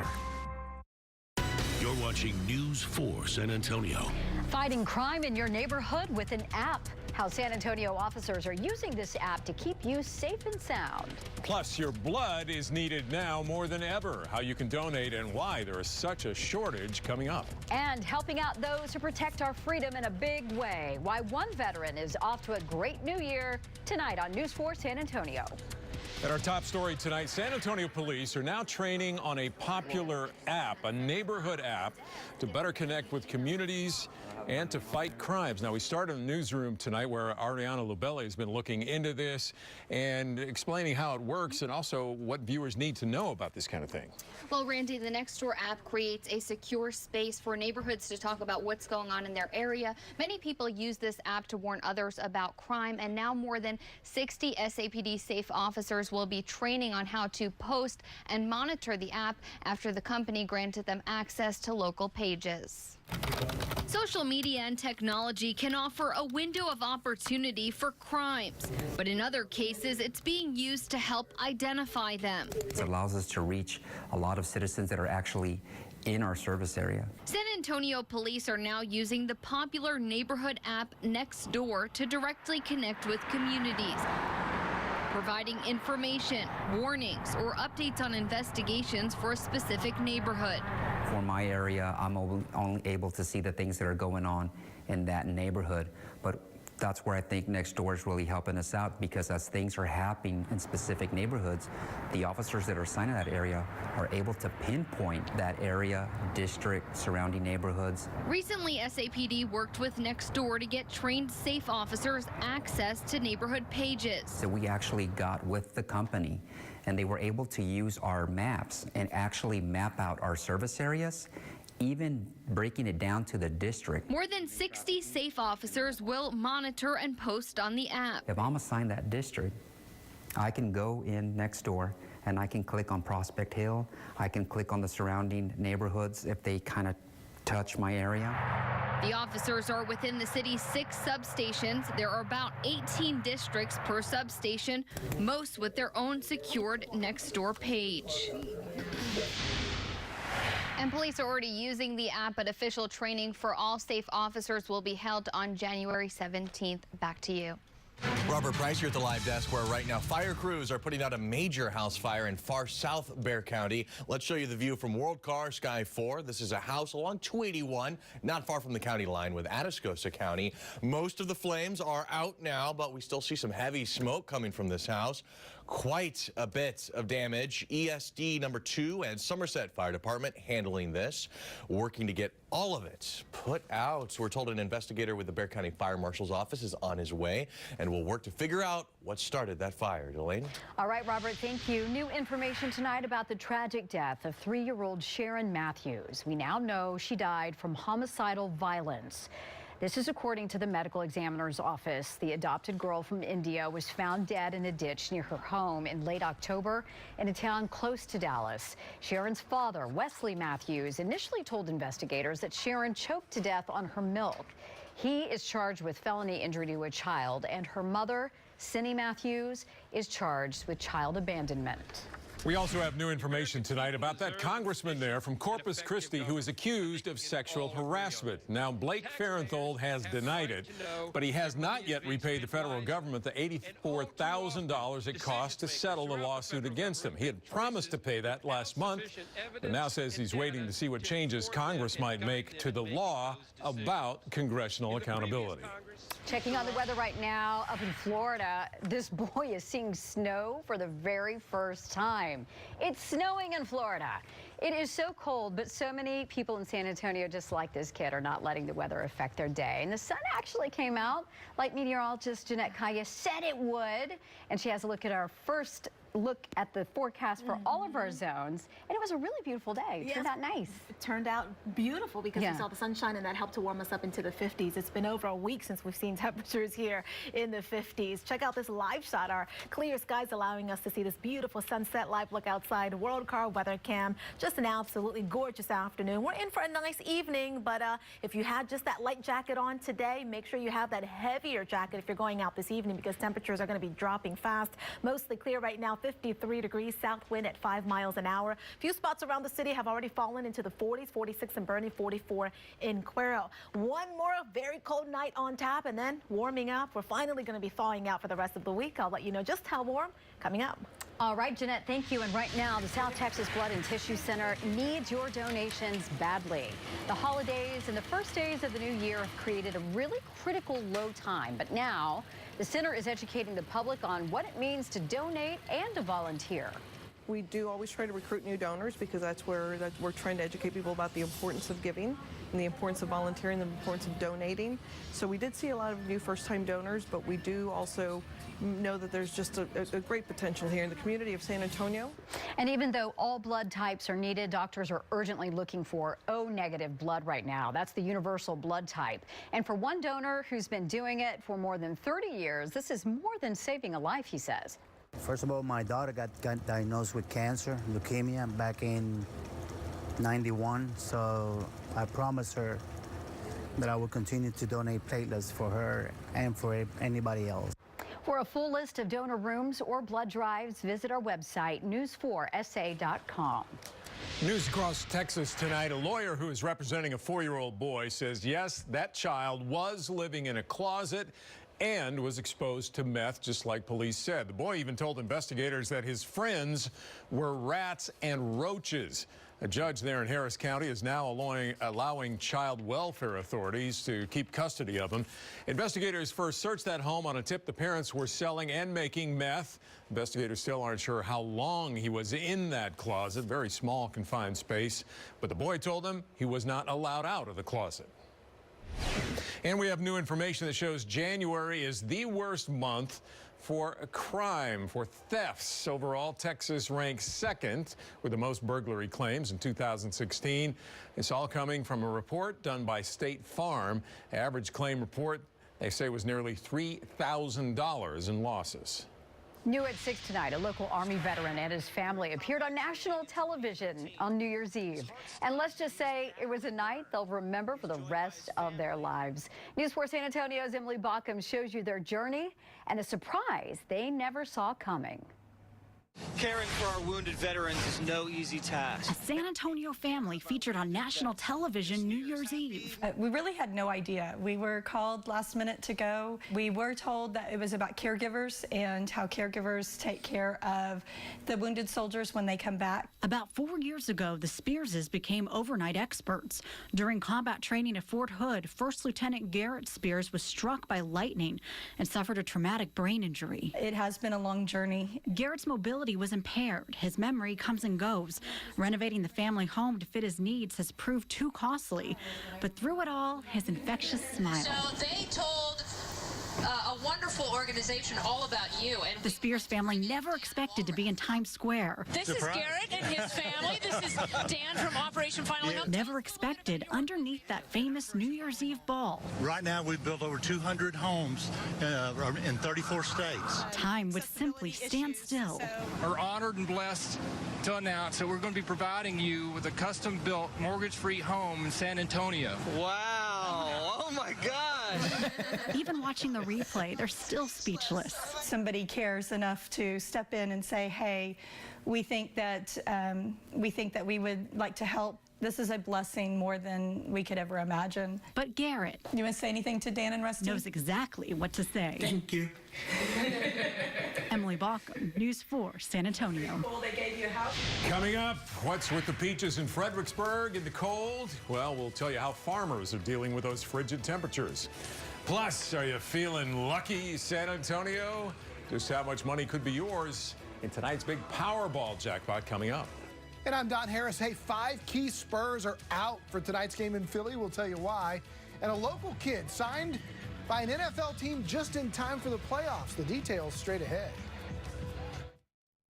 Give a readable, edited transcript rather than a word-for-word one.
care. You're watching News 4 San Antonio. Fighting crime in your neighborhood with an app. How San Antonio officers are using this app to keep you safe and sound. Plus, your blood is needed now more than ever. How you can donate and why there is such a shortage coming up. And helping out those who protect our freedom in a big way. Why one veteran is off to a great new year tonight on News 4 San Antonio. At our top story tonight, San Antonio police are now training on a popular app, a neighborhood app, to better connect with communities and to fight crimes. Now, we start in the newsroom tonight where Ariana Lubelli has been looking into this and explaining how it works and also what viewers need to know about this kind of thing. Well, Randy, the NextDoor app creates a secure space for neighborhoods to talk about what's going on in their area. Many people use this app to warn others about crime, and now more than 60 SAPD safe officers will be training on how to post and monitor the app after the company granted them access to local pages. Social media and technology can offer a window of opportunity for crimes, but in other cases, it's being used to help identify them. It allows us to reach a lot of citizens that are actually in our service area. San Antonio police are now using the popular neighborhood app NextDoor to directly connect with communities, providing information, warnings, or updates on investigations for a specific neighborhood. For my area, I'm only able to see the things that are going on in that neighborhood, but that's where I think NextDoor is really helping us out, because as things are happening in specific neighborhoods, the officers that are assigned to that area are able to pinpoint that area, district, surrounding neighborhoods. Recently, SAPD worked with NextDoor to get trained safe officers access to neighborhood pages. So we actually got with the company, and they were able to use our maps and actually map out our service areas, even breaking it down to the district. More than 60 safe officers will monitor and post on the app. If I'm assigned that district, I can go in NextDoor and I can click on Prospect Hill. I can click on the surrounding neighborhoods if they kind of touch my area. The officers are within the city's 6 substations. There are about 18 districts per substation, most with their own secured NextDoor page. And police are already using the app, but official training for all safe officers will be held on January 17th. Back to you. Robert Price here at the live desk, where right now fire crews are putting out a major house fire in far south Bexar County. Let's show you the view from World Car Sky 4. This is a house along 281, not far from the county line with Atascosa County. Most of the flames are out now, but we still see some heavy smoke coming from this house. Quite a bit of damage. ESD number 2 and Somerset Fire Department handling this, working to get all of it put out. We're told an investigator with the Bexar County Fire Marshal's office is on his way and will work to figure out what started that fire. Delaney? All right, Robert, thank you. New information tonight about the tragic death of 3-year-old Sharon Matthews. We now know she died from homicidal violence. This is according to the medical examiner's office. The adopted girl from India was found dead in a ditch near her home in late October in a town close to Dallas. Sharon's father, Wesley Matthews, initially told investigators that Sharon choked to death on her milk. He is charged with felony injury to a child, and her mother, Cindy Matthews, is charged with child abandonment. We also have new information tonight about that congressman there from Corpus Christi who is accused of sexual harassment. Now, Blake Farenthold has denied it, but he has not yet repaid the federal government the $84,000 it cost to settle the lawsuit against him. He had promised to pay that last month, but now says he's waiting to see what changes Congress might make to the law about congressional accountability. Checking on the weather right now up in Florida. This boy is seeing snow for the very first time. It's snowing in Florida. It is so cold, but so many people in San Antonio, just like this kid, are not letting the weather affect their day. And the sun actually came out like meteorologist Jeanette Kaya said it would. And she has a look at our first look at the forecast for all of our zones, and it was a really beautiful day. It turned out nice. It turned out beautiful because we saw the sunshine, and that helped to warm us up into the 50s. It's been over a week since we've seen temperatures here in the 50s. Check out this live shot. Our clear skies allowing us to see this beautiful sunset live look outside. World Car weather cam. Just an absolutely gorgeous afternoon. We're in for a nice evening, but if you had just that light jacket on today, make sure you have that heavier jacket if you're going out this evening, because temperatures are going to be dropping fast. Mostly clear right now. 53 degrees, south wind at 5 miles an hour. A few spots around the city have already fallen into the 40s, 46 in Bernie, 44 in Cuero. One more very cold night on tap and then warming up. We're finally going to be thawing out for the rest of the week. I'll let you know just how warm coming up. All right, Jeanette, thank you. And right now, the South Texas Blood and Tissue Center needs your donations badly. The holidays and the first days of the new year have created a really critical low time. But now, the center is educating the public on what it means to donate and to volunteer. We do always try to recruit new donors because that's where we're trying to educate people about the importance of giving and the importance of volunteering, the importance of donating. So we did see a lot of new first-time donors, but we do also know that there's just a great potential here in the community of San Antonio. And even though all blood types are needed, doctors are urgently looking for O-negative blood right now. That's the universal blood type. And for one donor who's been doing it for more than 30 years, this is more than saving a life, he says. First of all, my daughter got diagnosed with cancer, leukemia, back in '91. So I promised her that I would continue to donate platelets for her and for anybody else. For a full list of donor rooms or blood drives, visit our website, news4sa.com. News across Texas tonight. A lawyer who is representing a 4-year-old boy says, yes, that child was living in a closet and was exposed to meth, just like police said. The boy even told investigators that his friends were rats and roaches. A judge there in Harris County is now allowing child welfare authorities to keep custody of him. Investigators first searched that home on a tip the parents were selling and making meth. Investigators still aren't sure how long he was in that closet, very small confined space, but the boy told them he was not allowed out of the closet. And we have new information that shows January is the worst month for crime, for thefts. Overall, Texas ranks second with the most burglary claims in 2016. It's all coming from a report done by State Farm. Average claim report, they say, was nearly $3,000 in losses. New at 6 tonight, a local Army veteran and his family appeared on national television on New Year's Eve. And let's just say it was a night they'll remember for the rest of their lives. News 4 San Antonio's Emily Baucom shows you their journey and a surprise they never saw coming. Caring for our wounded veterans is no easy task. A San Antonio family featured on national television New Year's Eve. We really had no idea. We were called last minute to go. We were told that it was about caregivers and how caregivers take care of the wounded soldiers when they come back. About 4 years ago, the Spearses became overnight experts. During combat training at Fort Hood, First Lieutenant Garrett Spears was struck by lightning and suffered a traumatic brain injury. It has been a long journey. Garrett's mobility was impaired. His memory comes and goes. Renovating the family home to fit his needs has proved too costly. But through it all, his infectious smile. So they told a wonderful organization all about you. And the Spears family never expected to be in Times Square. This is Garrett and his family. This is Dan from Operation Finally Home. Never expected underneath that famous New Year's Eve ball. Right now, we've built over 200 homes in 34 states. Time would simply stand still. We're honored and blessed to announce that we're going to be providing you with a custom-built mortgage-free home in San Antonio. Wow. Oh, my gosh. Even watching the replay, they're still speechless. Somebody cares enough to step in and say, hey, we think that we would like to help. This is a blessing more than we could ever imagine. But Garrett, you want to say anything to Dan and Rusty? Knows exactly what to say. Thank you. Emily Baucom, News 4 San Antonio. They gave you a house. Coming up, what's with the peaches in Fredericksburg in the cold? Well, we'll tell you how farmers are dealing with those frigid temperatures. Plus, are you feeling lucky, San Antonio? Just how much money could be yours in tonight's big Powerball jackpot coming up. And I'm Don Harris. Hey, 5 key Spurs are out for tonight's game in Philly. We'll tell you why. And a local kid signed by an NFL team just in time for the playoffs. The details straight ahead.